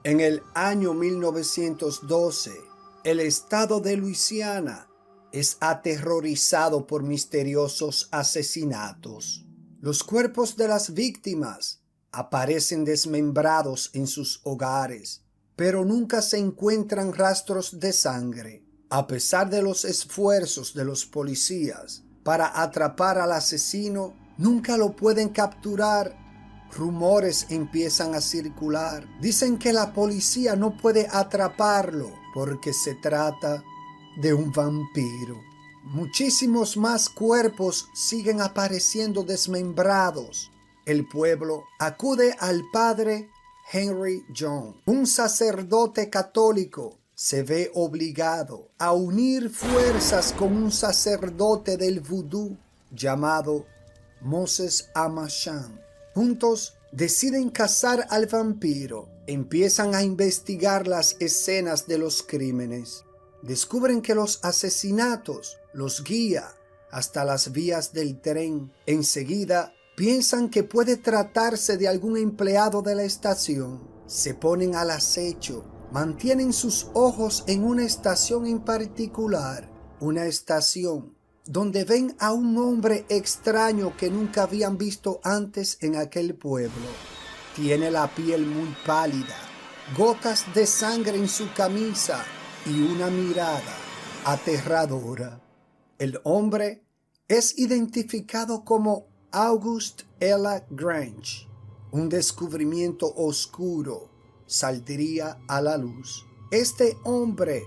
En el año 1912, el estado de Luisiana es aterrorizado por misteriosos asesinatos. Los cuerpos de las víctimas aparecen desmembrados en sus hogares, pero nunca se encuentran rastros de sangre. A pesar de los esfuerzos de los policías para atrapar al asesino, nunca lo pueden capturar. Rumores empiezan a circular. Dicen que la policía no puede atraparlo porque se trata de un vampiro. Muchísimos más cuerpos siguen apareciendo desmembrados. El pueblo acude al padre Henry John. Un sacerdote católico se ve obligado a unir fuerzas con un sacerdote del vudú llamado Moses Amacham. Juntos deciden cazar al vampiro. Empiezan a investigar las escenas de los crímenes. Descubren que los asesinatos los guía hasta las vías del tren. Enseguida piensan que puede tratarse de algún empleado de la estación. Se ponen al acecho. Mantienen sus ojos en una estación en particular. Una estación donde ven a un hombre extraño que nunca habían visto antes en aquel pueblo. Tiene la piel muy pálida, gotas de sangre en su camisa y una mirada aterradora. El hombre es identificado como August Ella Grange. Un descubrimiento oscuro saldría a la luz. Este hombre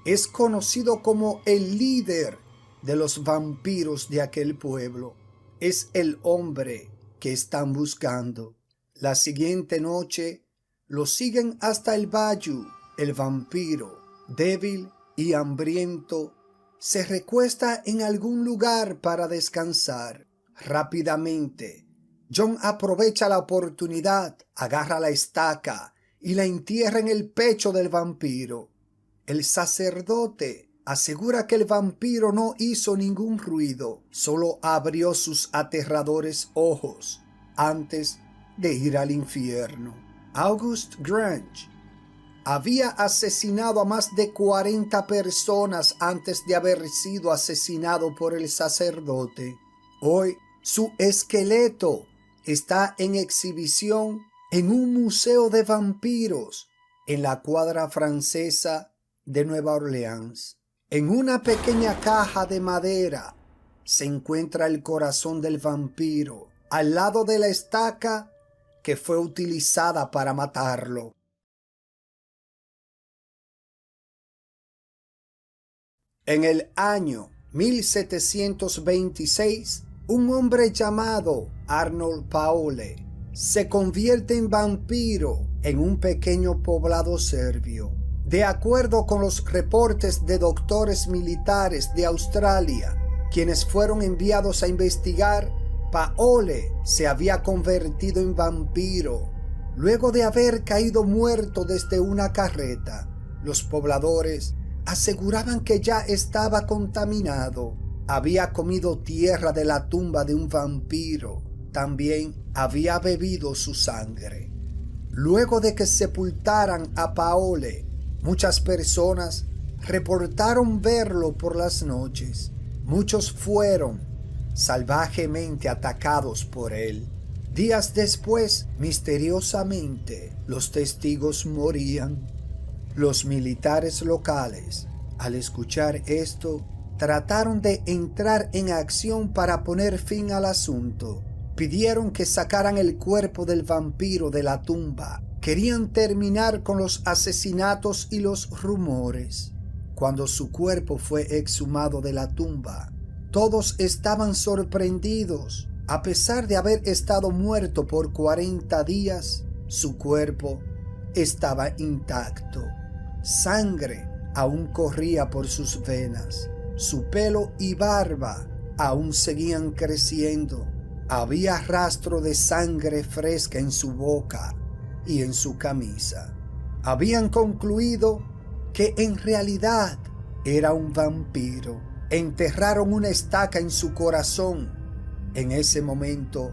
es conocido como el líder de los vampiros de aquel pueblo. Es el hombre que están buscando. La siguiente noche lo siguen hasta el bayou. El vampiro, débil y hambriento, se recuesta en algún lugar para descansar. Rápidamente, John aprovecha la oportunidad, agarra la estaca y la entierra en el pecho del vampiro. El sacerdote asegura que el vampiro no hizo ningún ruido, solo abrió sus aterradores ojos antes de ir al infierno. August Grange había asesinado a más de 40 personas antes de haber sido asesinado por el sacerdote. Hoy su esqueleto está en exhibición en un museo de vampiros en la cuadra francesa de Nueva Orleans. En una pequeña caja de madera se encuentra el corazón del vampiro al lado de la estaca que fue utilizada para matarlo. En el año 1726, un hombre llamado Arnold Paole se convierte en vampiro en un pequeño poblado serbio. De acuerdo con los reportes de doctores militares de Australia, quienes fueron enviados a investigar, Paole se había convertido en vampiro luego de haber caído muerto desde una carreta. Los pobladores aseguraban que ya estaba contaminado. Había comido tierra de la tumba de un vampiro. También había bebido su sangre. Luego de que sepultaran a Paole, muchas personas reportaron verlo por las noches. Muchos fueron salvajemente atacados por él. Días después, misteriosamente, los testigos morían. Los militares locales, al escuchar esto, trataron de entrar en acción para poner fin al asunto. Pidieron que sacaran el cuerpo del vampiro de la tumba. Querían terminar con los asesinatos y los rumores. Cuando su cuerpo fue exhumado de la tumba, todos estaban sorprendidos. A pesar de haber estado muerto por 40 días, su cuerpo estaba intacto. Sangre aún corría por sus venas. Su pelo y barba aún seguían creciendo. Había rastro de sangre fresca en su boca y en su camisa. Habían concluido que en realidad era un vampiro. Enterraron una estaca en su corazón. En ese momento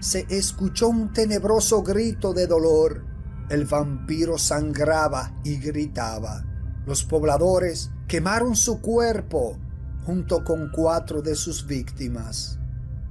se escuchó un tenebroso grito de dolor. El vampiro sangraba y gritaba. Los pobladores quemaron su cuerpo junto con 4 de sus víctimas.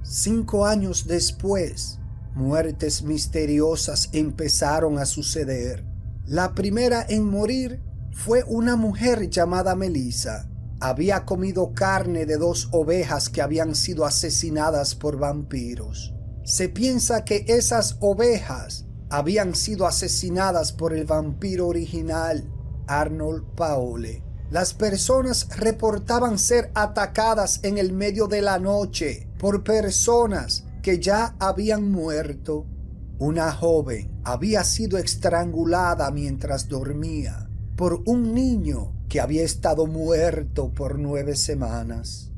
5 años después, muertes misteriosas empezaron a suceder. La primera en morir fue una mujer llamada Melissa. Había comido carne de 2 ovejas que habían sido asesinadas por vampiros. Se piensa que esas ovejas habían sido asesinadas por el vampiro original, Arnold Paole. Las personas reportaban ser atacadas en el medio de la noche por personas que ya habían muerto. Una joven había sido estrangulada mientras dormía por un niño que había estado muerto por 9 semanas.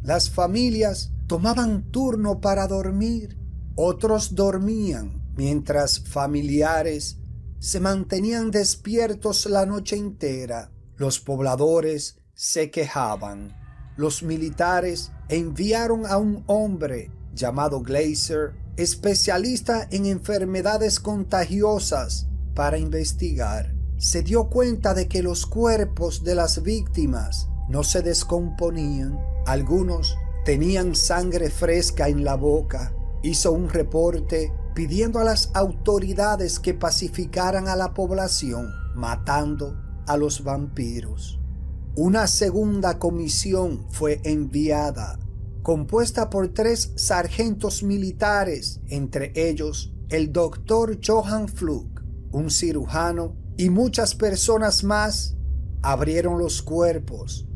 Las familias tomaban turno para dormir. Otros dormían mientras familiares se mantenían despiertos la noche entera. Los pobladores se quejaban. Los militares enviaron a un hombre llamado Glazer, especialista en enfermedades contagiosas, para investigar. Se dio cuenta de que los cuerpos de las víctimas no se descomponían. Algunos tenían sangre fresca en la boca. Hizo un reporte pidiendo a las autoridades que pacificaran a la población, matando a los vampiros. Una segunda comisión fue enviada, compuesta por 3 sargentos militares, entre ellos el doctor Johann Fluke, un cirujano, y muchas personas más. Abrieron los cuerpos.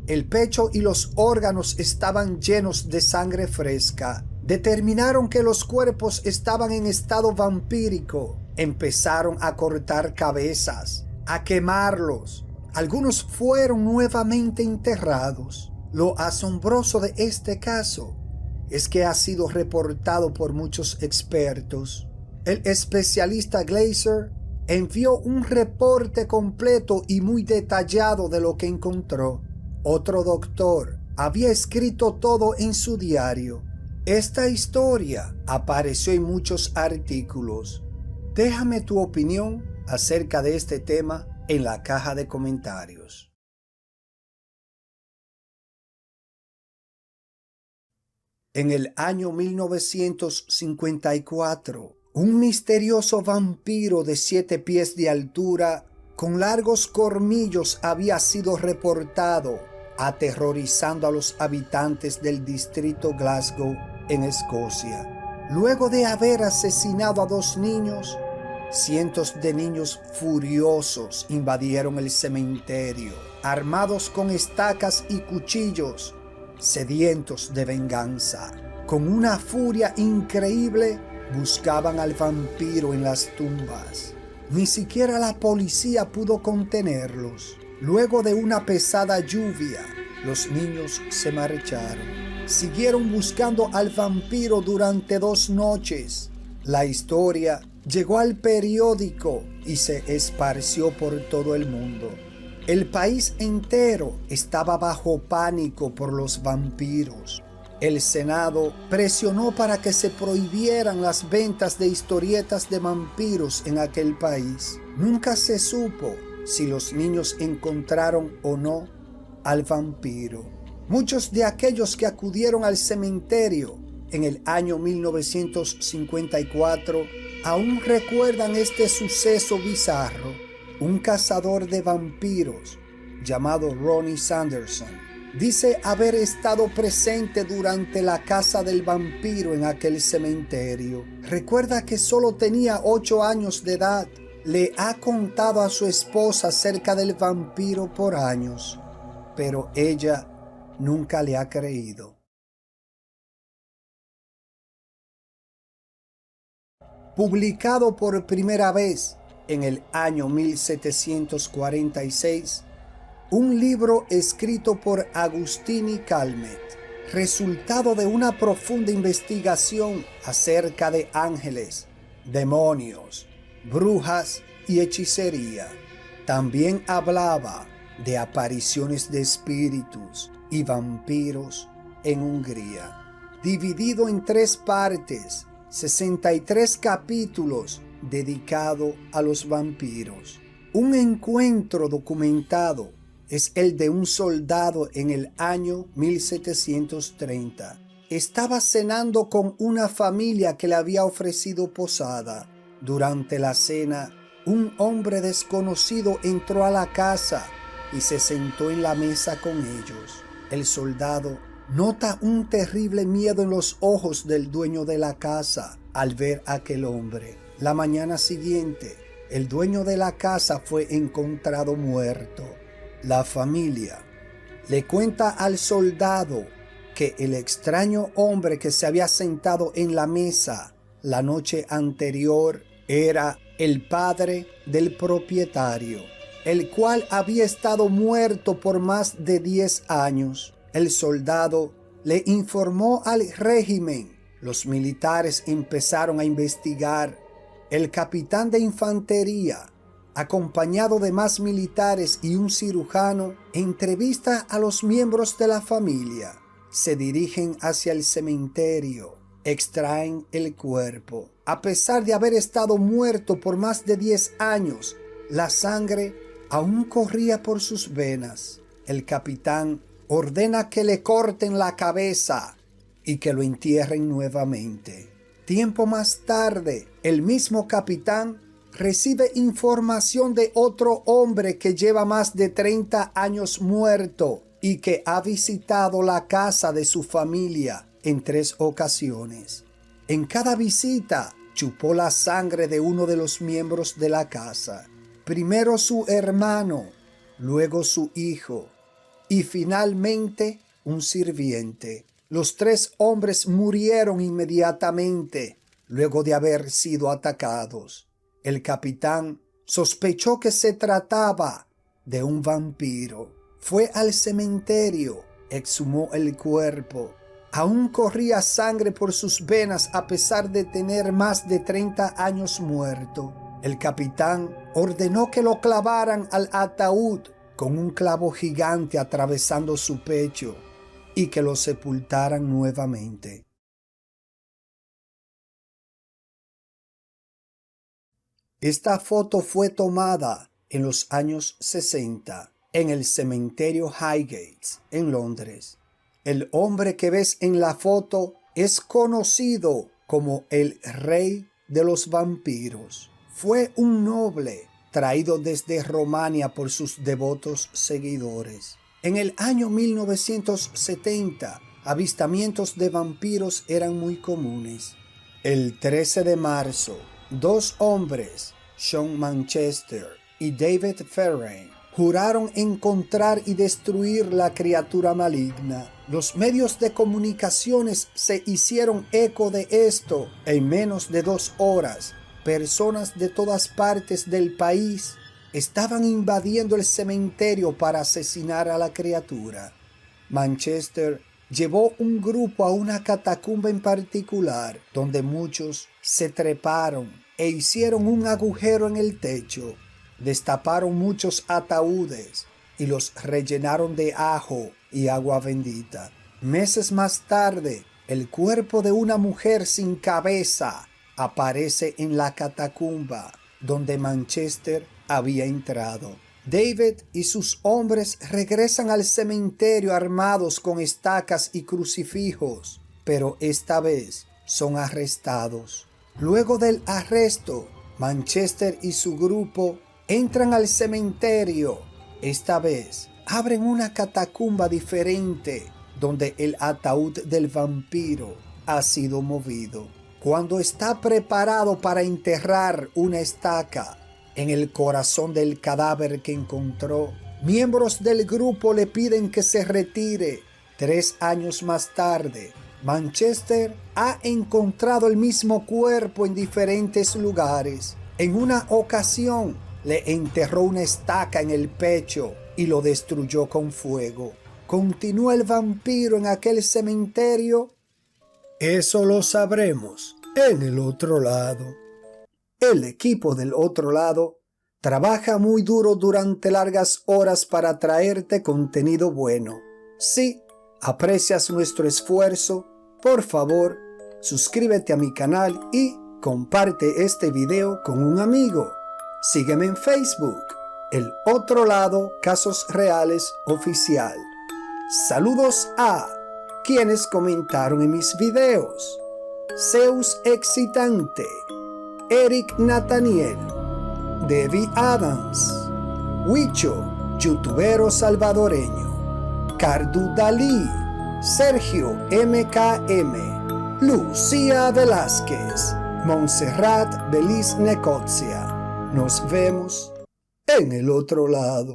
El pecho y los órganos estaban llenos de sangre fresca. Determinaron que los cuerpos estaban en estado vampírico. Empezaron a cortar cabezas, a quemarlos. Algunos fueron nuevamente enterrados. Lo asombroso de este caso es que ha sido reportado por muchos expertos. El especialista Glazer envió un reporte completo y muy detallado de lo que encontró. Otro doctor había escrito todo en su diario. Esta historia apareció en muchos artículos. Déjame tu opinión acerca de este tema en la caja de comentarios. En el año 1954, un misterioso vampiro de 7 pies de altura con largos colmillos había sido reportado, aterrorizando a los habitantes del distrito Glasgow en Escocia. Luego de haber asesinado a 2 niños, cientos de niños furiosos invadieron el cementerio, armados con estacas y cuchillos, sedientos de venganza. Con una furia increíble, buscaban al vampiro en las tumbas. Ni siquiera la policía pudo contenerlos. Luego de una pesada lluvia, los niños se marcharon. Siguieron buscando al vampiro durante 2 noches. La historia llegó al periódico y se esparció por todo el mundo. El país entero estaba bajo pánico por los vampiros. El Senado presionó para que se prohibieran las ventas de historietas de vampiros en aquel país. Nunca se supo si los niños encontraron o no al vampiro. Muchos de aquellos que acudieron al cementerio en el año 1954 aún recuerdan este suceso bizarro. Un cazador de vampiros llamado Ronnie Sanderson dice haber estado presente durante la caza del vampiro en aquel cementerio. Recuerda que solo tenía 8 años de edad. Le ha contado a su esposa acerca del vampiro por años, pero ella nunca le ha creído. Publicado por primera vez en el año 1746, un libro escrito por Agustini Calmet, resultado de una profunda investigación acerca de ángeles, demonios, brujas y hechicería. También hablaba de apariciones de espíritus y vampiros en Hungría. Dividido en 3 partes, 63 capítulos dedicado a los vampiros. Un encuentro documentado es el de un soldado en el año 1730. Estaba cenando con una familia que le había ofrecido posada. Durante la cena, un hombre desconocido entró a la casa y se sentó en la mesa con ellos. El soldado nota un terrible miedo en los ojos del dueño de la casa al ver a aquel hombre. La mañana siguiente, el dueño de la casa fue encontrado muerto. La familia le cuenta al soldado que el extraño hombre que se había sentado en la mesa la noche anterior era el padre del propietario, el cual había estado muerto por más de 10 años. El soldado le informó al régimen. Los militares empezaron a investigar. El capitán de infantería, acompañado de más militares y un cirujano, entrevista a los miembros de la familia. Se dirigen hacia el cementerio. Extraen el cuerpo. A pesar de haber estado muerto por más de 10 años, la sangre aún corría por sus venas. El capitán ordena que le corten la cabeza y que lo entierren nuevamente. Tiempo más tarde, el mismo capitán recibe información de otro hombre que lleva más de 30 años muerto y que ha visitado la casa de su familia en 3 ocasiones. En cada visita, chupó la sangre de uno de los miembros de la casa. Primero su hermano, luego su hijo y finalmente un sirviente. Los 3 hombres murieron inmediatamente luego de haber sido atacados. El capitán sospechó que se trataba de un vampiro. Fue al cementerio, exhumó el cuerpo. Aún corría sangre por sus venas a pesar de tener más de 30 años muerto. El capitán ordenó que lo clavaran al ataúd con un clavo gigante atravesando su pecho y que lo sepultaran nuevamente. Esta foto fue tomada en los años 60 en el cementerio Highgate, en Londres. El hombre que ves en la foto es conocido como el rey de los vampiros. Fue un noble traído desde Romania por sus devotos seguidores. En el año 1970, avistamientos de vampiros eran muy comunes. El 13 de marzo, 2 hombres, Sean Manchester y David Ferrain, juraron encontrar y destruir la criatura maligna. Los medios de comunicaciones se hicieron eco de esto. En menos de 2 horas, personas de todas partes del país estaban invadiendo el cementerio para asesinar a la criatura. Manchester llevó un grupo a una catacumba en particular, donde muchos se treparon e hicieron un agujero en el techo. Destaparon muchos ataúdes y los rellenaron de ajo y agua bendita. Meses más tarde, el cuerpo de una mujer sin cabeza aparece en la catacumba donde Manchester había entrado. David y sus hombres regresan al cementerio armados con estacas y crucifijos, pero esta vez son arrestados. Luego del arresto, Manchester y su grupo entran al cementerio. Esta vez abren una catacumba diferente donde el ataúd del vampiro ha sido movido. Cuando está preparado para enterrar una estaca en el corazón del cadáver que encontró, miembros del grupo le piden que se retire. 3 años más tarde, Manchester ha encontrado el mismo cuerpo en diferentes lugares. En una ocasión, le enterró una estaca en el pecho y lo destruyó con fuego. ¿Continúa el vampiro en aquel cementerio? Eso lo sabremos en el otro lado. El equipo del otro lado trabaja muy duro durante largas horas para traerte contenido bueno. Si aprecias nuestro esfuerzo, por favor, suscríbete a mi canal y comparte este video con un amigo. Sígueme en Facebook, El Otro Lado Casos Reales Oficial. Saludos a quienes comentaron en mis videos: Zeus Excitante, Eric Nathaniel, Debbie Adams, Huicho, youtubero salvadoreño, Cardu Dalí, Sergio MKM, Lucía Velázquez, Montserrat Beliz Necocia. Nos vemos en el otro lado.